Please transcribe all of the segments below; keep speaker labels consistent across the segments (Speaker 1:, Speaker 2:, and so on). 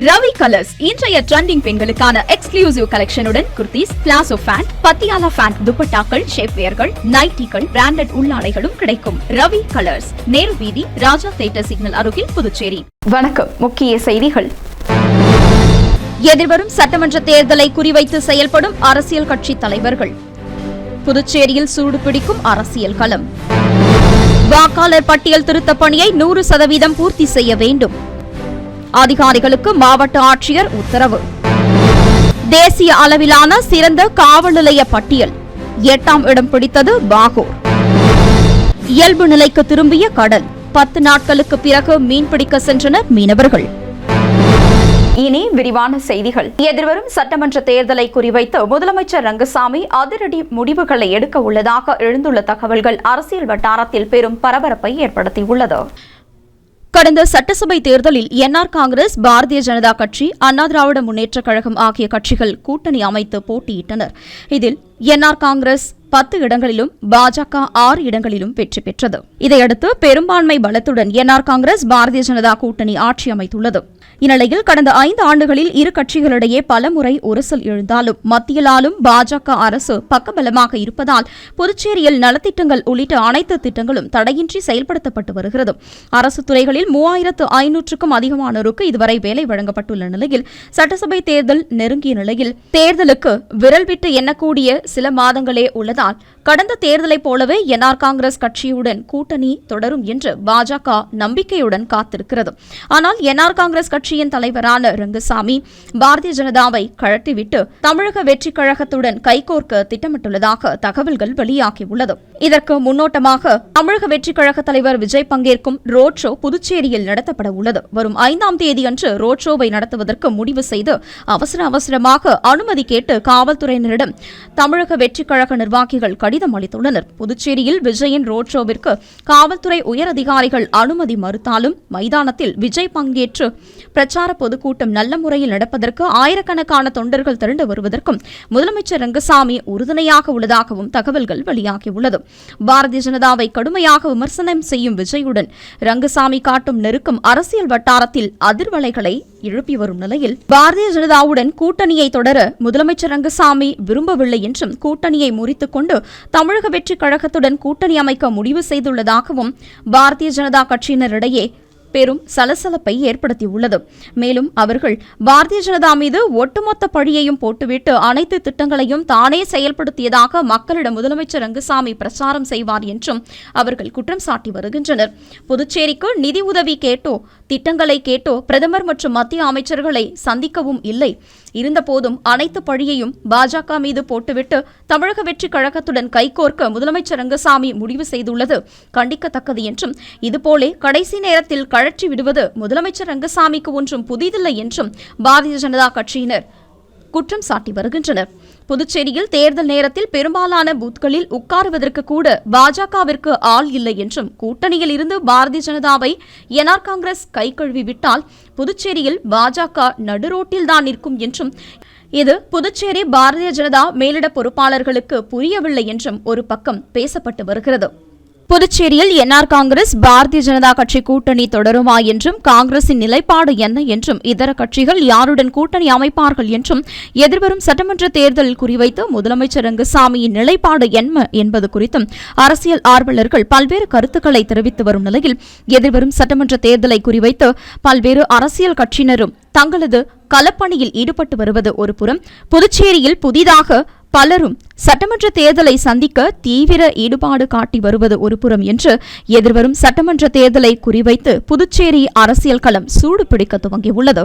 Speaker 1: Ravi colours இன்றைய trending பெண்களுக்கான exclusive கலெக்ஷனுடன் kurtis, palazzo pant, Patiala pant, துப்பட்டாக்கள், ஷேப்வேர்கள், நைட்டிகள், பிராண்டட் உள்ளாடைகளும் கிடைக்கும். ரவி கலர்ஸ், நேரு வீதி, ராஜா தியேட்டர் சிக்னல் அருகில், புதுச்சேரி.
Speaker 2: வணக்கம். முக்கிய செய்திகள்.
Speaker 1: எதிர்வரும் சட்டமன்ற தேர்தலை குறிவைத்து செயல்படும் அரசியல் கட்சி தலைவர்கள். புதுச்சேரியில் சூடுபிடிக்கும் அரசியல் களம். வாக்காளர் பட்டியல் திருத்த பணியை 100% பூர்த்தி செய்ய வேண்டும். அதிகாரிகளுக்கு மாவட்ட ஆட்சியர் உத்தரவு. தேசிய அளவிலான சிறந்த காவல் நிலைய பட்டியல் 8ஆம் இடம் பிடித்தது பாகூர். இயல்பு நிலைக்கு திரும்பிய கடல். 10 நாட்களுக்கு பிறகு மீன்பிடிக்க சென்றனர் மீனவர்கள்.
Speaker 2: இனி விரிவான செய்திகள். எதிர்வரும் சட்டமன்ற தேர்தலை குறிவைத்து முதலமைச்சர் ரங்கசாமி அதிரடி முடிவுகளை எடுக்க உள்ளதாக எழுந்துள்ள தகவல்கள் அரசியல் வட்டாரத்தில் பெரும் பரபரப்பை ஏற்படுத்தியுள்ளது.
Speaker 1: கடந்த சட்டசபை தேர்தலில் என்ஆர் காங்கிரஸ், பாரதிய ஜனதா கட்சி, அண்ணா திராவிட முன்னேற்றக் கழகம் ஆகிய கட்சிகள் கூட்டணி அமைத்து போட்டியிட்டனர். இதில் என்ஆர் காங்கிரஸ் 10 இடங்களிலும், பாஜக 6 இடங்களிலும் வெற்றி பெற்றது. இதையடுத்து பெரும்பான்மை பலத்துடன் என்ஆர் காங்கிரஸ், பாரதிய ஜனதா கூட்டணி ஆட்சி அமைத்துள்ளது. இந்நிலையில் கடந்த 5 ஆண்டுகளில் இரு கட்சிகளிடையே பலமுறை உரசல் எழுந்தாலும் மத்தியில் ஆளும் பாஜக அரசு பக்கபலமாக இருப்பதால் புதுச்சேரியில் நலத்திட்டங்கள் உள்ளிட்ட அனைத்து திட்டங்களும் தடையின்றி செயல்படுத்தப்பட்டு வருகிறது. அரசு துறைகளில் 3500க்கும் அதிகமானோருக்கு இதுவரை வேலை வழங்கப்பட்டுள்ள நிலையில் சட்டசபை தேர்தல் நெருங்கிய நிலையில் தேர்தலுக்கு விரல் விட்டு எண்ணக்கூடிய சில மாதங்களே உள்ளதால் கடந்த தேர்தலைப் போலவே என்ஆர் காங்கிரஸ் கட்சியுடன் கூட்டணி தொடரும் என்று பாஜக நம்பிக்கையுடன் காத்திருக்கிறது. ஆனால் என்ஆர் காங்கிரஸ் கட்சியின் தலைவரான ரங்கசாமி பாரதிய ஜனதாவை கழட்டிவிட்டு தமிழக வெற்றிக் கழகத்துடன் கைகோர்க்க திட்டமிட்டுள்ளதாக தகவல்கள் வெளியாகியுள்ளது. இதற்கு முன்னோட்டமாக தமிழக வெற்றிக் கழக தலைவர் விஜய் பங்கேற்கும் ரோட் ஷோ புதுச்சேரியில் நடத்தப்பட உள்ளது. வரும் 5ஆம் தேதியன்று ரோட் ஷோவை நடத்துவதற்கு முடிவு செய்து அவசரமாக அனுமதி கேட்டு காவல்துறையினரிடம் தமிழக வெற்றிக் கழக நிர்வாகிகள் கடிதம் அளித்துள்ளனர். புதுச்சேரியில் விஜயின் ரோட் ஷோவிற்கு காவல்துறை உயர் அதிகாரிகள் அனுமதி மறுத்தாலும் மைதானத்தில் விஜய் பங்கேற்று பிரச்சார பொதுக்கூட்டம் நல்ல முறையில் நடப்பதற்கு ஆயிரக்கணக்கான தொண்டர்கள் திரண்டு வருவதற்கும் முதலமைச்சர் ரங்கசாமி உறுதுணையாக உள்ளதாகவும் தகவல்கள் வெளியாகியுள்ளது. பாரதிய ஜனதாவை கடுமையாக விமர்சனம் செய்யும் விஜயுடன் ரங்கசாமி காட்டும் நெருக்கம் அரசியல் வட்டாரத்தில் அதிர்வலைகளை எழுப்பி வரும் நிலையில் பாரதிய ஜனதாவுடன் கூட்டணியை தொடர முதலமைச்சர் ரங்கசாமி விரும்பவில்லை என்றும் கூட்டணியை முறித்துக் கொண்டு தமிழக வெற்றிக் கழகத்துடன் கூட்டணி அமைக்க முடிவு செய்துள்ளதாகவும் பாரதிய ஜனதா கட்சியினரிடையே பெரும் சலசலப்பை ஏற்படுத்தியுள்ளது. மேலும் அவர்கள் பாரதிய ஜனதா மீது ஒட்டுமொத்த பழியையும் போட்டுவிட்டு அனைத்து திட்டங்களையும் தானே செயல்படுத்தியதாக மக்களிடம் முதலமைச்சர் ரங்கசாமி பிரச்சாரம் செய்வார் என்றும் அவர்கள் குற்றம் சாட்டி வருகின்றனர். புதுச்சேரிக்கு நிதி உதவி கேட்டோ திட்டங்களை கேட்டோ பிரதமர் மற்றும் மத்திய அமைச்சர்களை சந்திக்கவும் இல்லை. இருந்தபோதும் அனைத்து பழியையும் பாஜக மீது போட்டுவிட்டு தமிழக வெற்றிக் கழகத்துடன் கைகோர்க்க முதலமைச்சர் ரங்கசாமி முடிவு செய்துள்ளது கண்டிக்கத்தக்கது என்றும் இதுபோலே கடைசி நேரத்தில் கழற்றி விடுவது முதலமைச்சர் ரங்கசாமிக்கு ஒன்றும் புதிதில்லை என்றும் பாரதிய ஜனதா கட்சியினர் குற்றம் சாட்டி வருகின்றனர். புதுச்சேரியில் தேர்தல் நேரத்தில் பெரும்பாலான பூத்களில் உட்காருவதற்கு கூட பாஜகவிற்கு ஆள் இல்லை என்றும் கூட்டணியில் இருந்து பாரதிய ஜனதாவை என்ஆர் காங்கிரஸ் கை கழுவிவிட்டால் புதுச்சேரியில் பாஜக நடுரோட்டில்தான் நிற்கும் என்றும் இது புதுச்சேரி பாரதிய ஜனதா மேலிட பொறுப்பாளர்களுக்கு புரியவில்லை என்றும் ஒரு பக்கம் பேசப்பட்டு வருகிறது. புதுச்சேரியில் என்ஆர் காங்கிரஸ், பாரதிய ஜனதா கட்சி கூட்டணி தொடருமா என்றும் காங்கிரசின் நிலைப்பாடு என்ன என்றும் இதர கட்சிகள் யாருடன் கூட்டணி அமைப்பார்கள் என்றும் எதிர்வரும் சட்டமன்ற தேர்தல் குறிவைத்து முதலமைச்சர் ரங்கசாமியின் நிலைப்பாடு என்ன என்பது குறித்தும் அரசியல் ஆர்வலர்கள் பல்வேறு கருத்துக்களை தெரிவித்து வரும் நிலையில் எதிர்வரும் சட்டமன்ற தேர்தலை குறிவைத்து பல்வேறு அரசியல் கட்சியினரும் தங்களது களப்பணியில் ஈடுபட்டு வருவது ஒருபுறம், புதுச்சேரியில் புதிதாக பலரும் சட்டமன்ற தேர்தலை சந்திக்க தீவிர ஈடுபாடு காட்டி வருவது ஒருபுறம் என்று எதிர்வரும் சட்டமன்ற தேர்தலை குறிவைத்து புதுச்சேரி அரசியல் களம் சூடு பிடிக்க துவங்கியுள்ளது.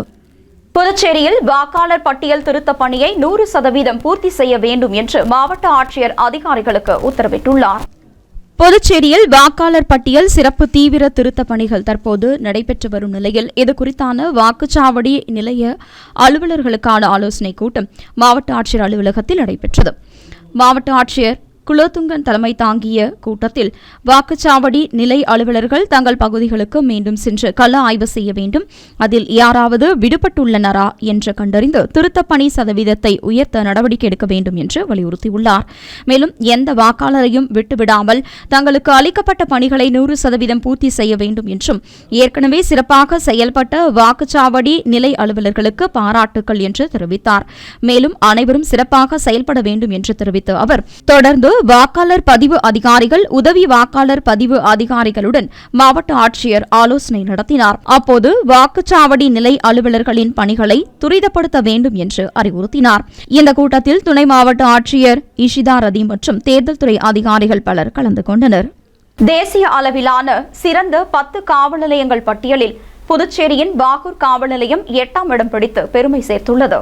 Speaker 2: புதுச்சேரியில் வாக்காளர் பட்டியல் திருத்த பணியை 100% பூர்த்தி செய்ய வேண்டும் என்று மாவட்ட ஆட்சியர் அதிகாரிகளுக்கு உத்தரவிட்டுள்ளார்.
Speaker 1: புதுச்சேரியில் வாக்காளர் பட்டியல் சிறப்பு தீவிர திருத்த பணிகள் தற்போது நடைபெற்று வரும் நிலையில் இதுகுறித்தான வாக்குச்சாவடி நிலைய அலுவலர்களுக்கான ஆலோசனைக் கூட்டம் மாவட்ட ஆட்சியர் அலுவலகத்தில் நடைபெற்றது. மாவட்ட ஆட்சியர் குலோத்துங்கன் தலைமை தாங்கிய கூட்டத்தில் வாக்குச்சாவடி நிலை அலுவலர்கள் தங்கள் பகுதிகளுக்கு மீண்டும் சென்று கள ஆய்வு செய்ய வேண்டும், அதில் யாராவது விடுபட்டுள்ளனரா என்று கண்டறிந்து திருத்தப் பணி சதவீதத்தை உயர்த்த நடவடிக்கை எடுக்க வேண்டும் என்று வலியுறுத்தியுள்ளார். மேலும் எந்த வாக்காளரையும் விட்டுவிடாமல் தங்களுக்கு அளிக்கப்பட்ட பணிகளை 100% பூர்த்தி செய்ய வேண்டும் என்றும், ஏற்கனவே சிறப்பாக செயல்பட்ட வாக்குச்சாவடி நிலை அலுவலர்களுக்கு பாராட்டுக்கள் என்று தெரிவித்தார். மேலும் அனைவரும் சிறப்பாக செயல்பட வேண்டும் என்று தெரிவித்த அவர் தொடர்ந்து வாக்காளர் பதிவு அதிகாரிகள், உதவி வாக்காளர் பதிவு அதிகாரிகளுடன் மாவட்ட ஆட்சியர் ஆலோசனை நடத்தினார். அப்போது வாக்குச்சாவடி நிலை அலுவலர்களின் பணிகளை துரிதப்படுத்த வேண்டும் என்று அறிவுறுத்தினார். இந்த கூட்டத்தில் துணை மாவட்ட ஆட்சியர் இஷிதா ரதி மற்றும் தேர்தல் துறை அதிகாரிகள் பலர் கலந்து கொண்டனர்.
Speaker 2: தேசிய அளவிலான சிறந்த 10 காவல் நிலையங்கள் பட்டியலில் புதுச்சேரியின் பாகூர் காவல் நிலையம் 8ஆம் இடம் பிடித்து பெருமை சேர்த்துள்ளது.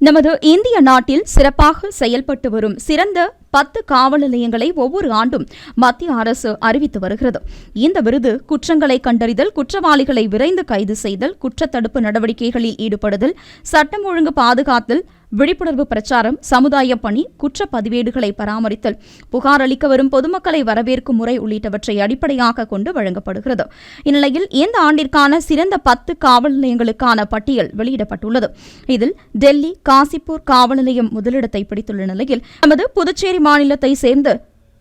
Speaker 1: நமது இந்திய நாட்டில் சிறப்பாக செயல்பட்டு வரும் சிறந்த 10 காவல் நிலையங்களை ஒவ்வொரு ஆண்டும் மத்திய அரசு அறிவித்து வருகிறது. இந்த விருது குற்றங்களை கண்டறிதல், குற்றவாளிகளை விரைந்து கைது செய்தல், குற்றத்தடுப்பு நடவடிக்கைகளில் ஈடுபடுதல், சட்டம் ஒழுங்கு பாதுகாத்தல், விழிப்புணர்வு பிரச்சாரம், சமுதாய பணி, குற்றப்பதிவேடுகளை பராமரித்தல், புகார் அளிக்க வரும் பொதுமக்களை வரவேற்கும் முறை உள்ளிட்டவற்றை அடிப்படையாக கொண்டு வழங்கப்படுகிறது. இந்நிலையில் இந்த ஆண்டிற்கான சிறந்த 10 காவல் நிலையங்களுக்கான பட்டியல் வெளியிடப்பட்டுள்ளது. இதில் டெல்லி காசிப்பூர் காவல் நிலையம் முதலிடத்தை பிடித்துள்ள நிலையில் நமது புதுச்சேரி மாநிலத்தை சேர்ந்த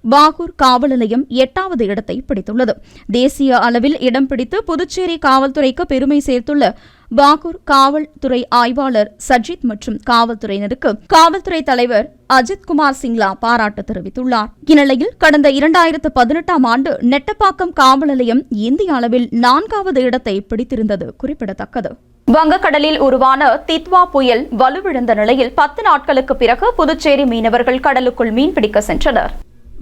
Speaker 1: பாகூர் காவல் நிலையம் 8வது இடத்தை பிடித்துள்ளது. தேசிய அளவில் இடம் பிடித்து புதுச்சேரி காவல்துறைக்கு பெருமை சேர்த்துள்ள பாகூர் காவல்துறை ஆய்வாளர் சஜித் மற்றும் காவல்துறையினருக்கு காவல்துறை தலைவர் அஜித்குமார் சிங்லா பாராட்டு தெரிவித்துள்ளார். இந்நிலையில் கடந்த 2018ஆம் ஆண்டு நெட்டப்பாக்கம் காவல் நிலையம் இந்திய அளவில் 4வது இடத்தை பிடித்திருந்தது குறிப்பிடத்தக்கது.
Speaker 2: வங்கக்கடலில் உருவான தித்வா புயல் வலுவிழந்த நிலையில் 10 நாட்களுக்கு பிறகு புதுச்சேரி மீனவர்கள் கடலுக்குள் மீன்பிடிக்க சென்றனர்.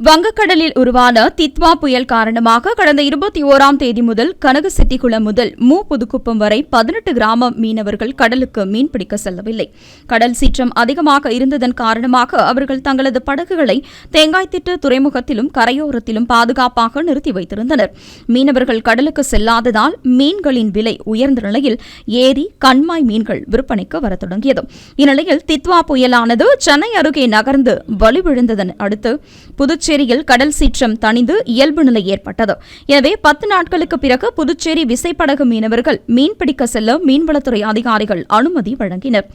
Speaker 1: வங்கக்கடலில் உருவான தித்வா புயல் காரணமாக கடந்த 21ஆம் தேதி முதல் கனகசெட்டிக்குளம் முதல் புதுக்குப்பம் வரை 18 கிராம மீனவர்கள் கடலுக்கு மீன்பிடிக்க செல்லவில்லை. கடல் சீற்றம் அதிகமாக இருந்ததன் காரணமாக அவர்கள் தங்களது படகுகளை தேங்காய்த்திட்டு துறைமுகத்திலும் கரையோரத்திலும் பாதுகாப்பாக நிறுத்தி வைத்திருந்தனர். மீனவர்கள் கடலுக்கு செல்லாததால் மீன்களின் விலை உயர்ந்த நிலையில் ஏரி, கண்மாய் மீன்கள் விற்பனைக்கு வரத் தொடங்கியது. இந்நிலையில் தித்வா புயலானது சென்னை அருகே நகர்ந்து வலுவிழந்ததன் அடுத்து புதுச்சேரியில் கடல் சீற்றம் தணிந்து இயல்பு நிலை ஏற்பட்டது. எனவே 10 நாட்களுக்கு பிறகு புதுச்சேரி விசைப்படகு மீனவர்கள் மீன்பிடிக்க செல்ல மீன்வளத்துறை அதிகாரிகள் அனுமதி வழங்கினர்.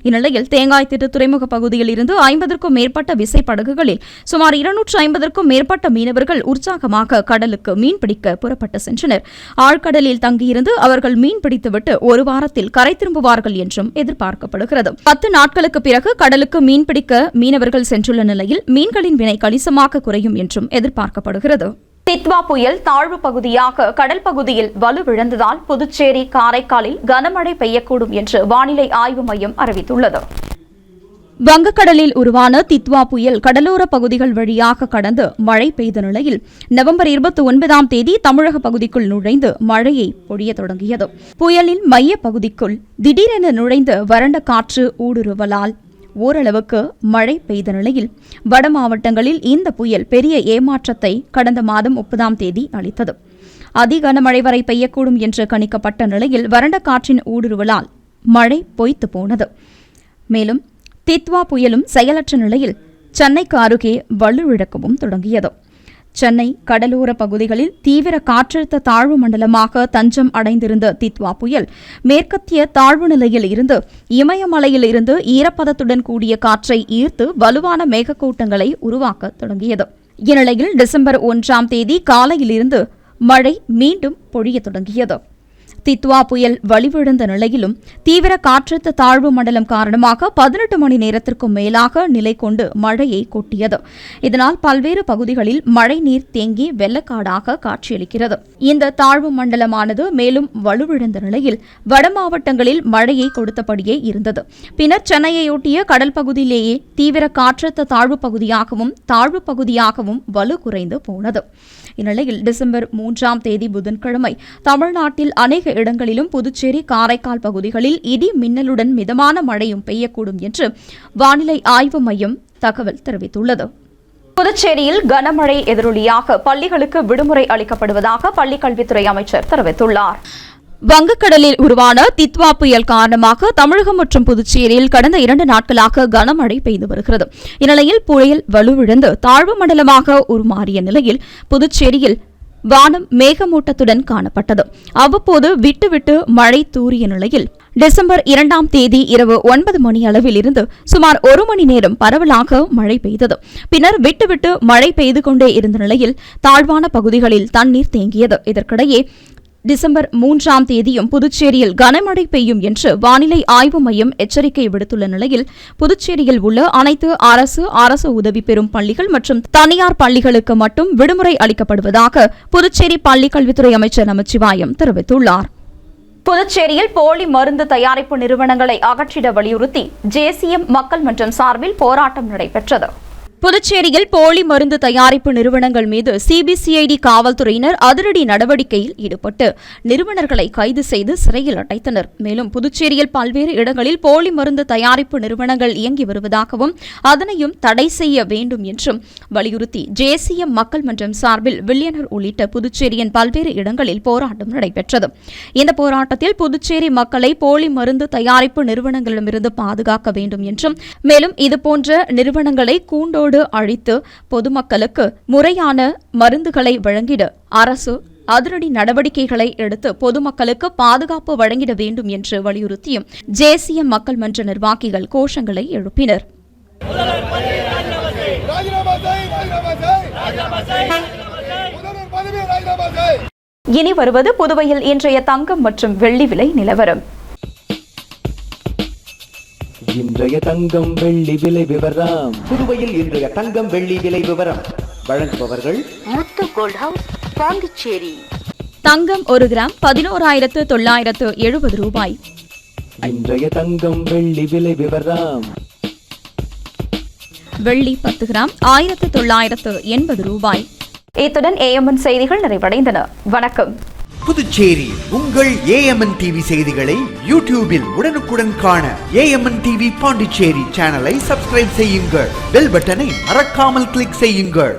Speaker 1: இந்நிலையில் தேங்காய்த்திட்டு துறைமுக பகுதியில் இருந்து 50க்கும் மேற்பட்ட விசைப்படகுகளில் சுமார் 250க்கும் மேற்பட்ட மீனவர்கள் உற்சாகமாக கடலுக்கு மீன்பிடிக்க புறப்பட்டு சென்றனர். ஆழ்கடலில் தங்கியிருந்து அவர்கள் மீன்பிடித்துவிட்டு ஒரு வாரத்தில் கரை திரும்புவார்கள் என்றும் எதிர்பார்க்கப்படுகிறது. 10 நாட்களுக்கு பிறகு கடலுக்கு மீன்பிடிக்க மீனவர்கள் சென்றுள்ள நிலையில் மீன்களின் விலை கணிசமாக குறையும் என்றும் எதிர்பார்க்கப்படுகிறது.
Speaker 2: தித்வா புயல் தாழ்வு பகுதியாக கடல் பகுதியில் வலுவிழந்ததால் புதுச்சேரி, காரைக்காலில் கனமழை பெய்யக்கூடும் என்று வானிலை ஆய்வு மையம் அறிவித்துள்ளது.
Speaker 1: வங்கக்கடலில் உருவான தித்வா புயல் கடலோர பகுதிகள் வழியாக கடந்து மழை பெய்த நிலையில் நவம்பர் 29ஆம் தேதி தமிழக பகுதிக்குள் நுழைந்து மழையை பொழிய தொடங்கியது. புயலின் மைய பகுதிக்குள் திடீரென நுழைந்த வறண்ட காற்று ஊடுருவலால் ஓரளவுக்கு மழை பெய்த நிலையில் வட மாவட்டங்களில் இந்த புயல் பெரிய ஏமாற்றத்தை கடந்த மாதம் 30ஆம் தேதி அளித்தது. அதி கனமழை வரை பெய்யக்கூடும் என்று கணிக்கப்பட்ட நிலையில் வறண்ட காற்றின் ஊடுருவலால் மழை பொய்த்து போனது. மேலும் தித்வா புயலும் செயலற்ற நிலையில் சென்னைக்கு அருகே வலுவிழக்கவும் தொடங்கியது. சென்னை கடலோர பகுதிகளில் தீவிர காற்றழுத்த தாழ்வு மண்டலமாக தஞ்சம் அடைந்திருந்த தித்வா புயல் மேற்கத்திய தாழ்வு நிலையில் இருந்து இமயமலையில் இருந்து ஈரப்பதத்துடன் கூடிய காற்றை ஈர்த்து வலுவான மேகக்கூட்டங்களை உருவாக்க தொடங்கியது. இந்நிலையில் டிசம்பர் 1ஆம் தேதி காலையிலிருந்து மழை மீண்டும் பொழிய தொடங்கியது. தித்வா புயல் வலுவிழந்த நிலையிலும் தீவிர காற்றழுத்த தாழ்வு மண்டலம் காரணமாக 18 மணி நேரத்திற்கும் மேலாக நிலை கொண்டு மழையை கொட்டியது. இதனால் பல்வேறு பகுதிகளில் மழை நீர் தேங்கி வெள்ளக்காடாக காட்சியளிக்கிறது. இந்த தாழ்வு மண்டலமானது மேலும் வலுவிழந்த நிலையில் வட மாவட்டங்களில் மழையை கொடுத்தபடியே இருந்தது. பின்னர் சென்னையொட்டிய கடல் பகுதியிலேயே தீவிர காற்றழுத்த தாழ்வு பகுதியாகவும் வலு குறைந்து போனது. இந்நிலையில் டிசம்பர் 3ஆம் தேதி புதன்கிழமை தமிழ்நாட்டில் அநேக இடங்களிலும் புதுச்சேரி, காரைக்கால் பகுதிகளில் இடி மின்னலுடன் மிதமான மழையும் பெய்யக்கூடும் என்று வானிலை ஆய்வு மையம் தகவல் தெரிவித்துள்ளது.
Speaker 2: புதுச்சேரியில் கனமழை எதிரொலியாக பள்ளிகளுக்கு விடுமுறை அளிக்கப்படுவதாக பள்ளிக்கல்வித்துறை அமைச்சர் தெரிவித்துள்ளார்.
Speaker 1: வங்கக்கடலில் உருவான தித்வா புயல் காரணமாக தமிழகம் மற்றும் புதுச்சேரியில் கடந்த 2 நாட்களாக கனமழை பெய்து வருகிறது. இந்நிலையில் புயல் வலுவிழந்து தாழ்வு மண்டலமாக உருமாறிய நிலையில் புதுச்சேரியில் வானம் மேகமூட்டத்துடன் காணப்பட்டது. அவ்வப்போது விட்டுவிட்டு மழை தூறிய நிலையில் டிசம்பர் 2ஆம் தேதி இரவு 9 மணி அளவில் இருந்து சுமார் 1 மணி நேரம் பரவலாக மழை பெய்தது. பின்னர் விட்டுவிட்டு மழை பெய்து கொண்டே இருந்த நிலையில் தாழ்வான பகுதிகளில் தண்ணீர் தேங்கியது. இதற்கிடையே டிசம்பர் 3ஆம் தேதியும் புதுச்சேரியில் கனமழை பெய்யும் என்று வானிலை ஆய்வு மையம் எச்சரிக்கை விடுத்துள்ள நிலையில் புதுச்சேரியில் உள்ள அனைத்து அரசு உதவி பெறும் பள்ளிகள் மற்றும் தனியார் பள்ளிகளுக்கு மட்டும் விடுமுறை அளிக்கப்படுவதாக புதுச்சேரி பள்ளிக் கல்வித்துறை அமைச்சர் நமச்சிவாயம் தெரிவித்துள்ளார்.
Speaker 2: புதுச்சேரியில் போலி மருந்து தயாரிப்பு நிறுவனங்களை அகற்றிட வலியுறுத்தி ஜேசிஎம் மக்கள் மன்றம் சார்பில் போராட்டம் நடைபெற்றது.
Speaker 1: புதுச்சேரியில் போலி மருந்து தயாரிப்பு நிறுவனங்கள் மீது சிபிசிஐடி காவல்துறையினர் அதிரடி நடவடிக்கையில் ஈடுபட்டு நிறுவனர்களை கைது செய்து சிறையில் அடைத்தனர். மேலும் புதுச்சேரியில் பல்வேறு இடங்களில் போலி மருந்து தயாரிப்பு நிறுவனங்கள் இயங்கி வருவதாகவும் அதனையும் தடை செய்ய வேண்டும் என்றும் வலியுறுத்தி ஜேசிஎம் மக்கள் மன்றம் சார்பில் வில்லியனர் உள்ளிட்ட புதுச்சேரியின் பல்வேறு இடங்களில் போராட்டம் நடைபெற்றது. இந்த போராட்டத்தில் புதுச்சேரி மக்களை போலி மருந்து தயாரிப்பு நிறுவனங்களிடமிருந்து பாதுகாக்க வேண்டும் என்றும் மேலும் இதுபோன்ற நிறுவனங்களை கூண்டோடு அழித்து பொதுமக்களுக்கு முறையான மருந்துகளை வழங்கிட அரசு அதிரடி நடவடிக்கைகளை எடுத்து பொதுமக்களுக்கு பாதுகாப்பு வழங்கிட வேண்டும் என்று வலியுறுத்தியும் ஜேசிஎம் மக்கள் மன்ற நிர்வாகிகள் கோஷங்களை எழுப்பினர்.
Speaker 2: இனி வருவது புதுவையில் இன்றைய தங்கம் மற்றும் வெள்ளி விலை நிலவரம்.
Speaker 3: இன்றைய தங்கம் வெள்ளி விலை விவரம். புதுவையில் இன்றைய தங்கம் வெள்ளி விலை விவரம் வழங்குபவர்கள்
Speaker 4: முத்து கோல்ட் ஹவுஸ், பாண்டிச்சேரி.
Speaker 1: தங்கம் 1 கிராம் 11,970 ரூபாய்.
Speaker 3: இன்றைய தங்கம் வெள்ளி விலை விவரம்.
Speaker 1: வெள்ளி 10 கிராம் 1980 ரூபாய்.
Speaker 2: இத்துடன் ஏஎம்என் செய்திகள் நிறைவடைந்தன. வணக்கம்.
Speaker 5: புதுச்சேரி உங்கள் ஏஎம்என் டிவி செய்திகளை யூடியூபில் உடனுக்குடன் காண ஏஎம்என் டிவி பாண்டிச்சேரி சேனலை சப்ஸ்கிரைப் செய்யுங்கள். பெல் பட்டனை மறக்காமல் கிளிக் செய்யுங்கள்.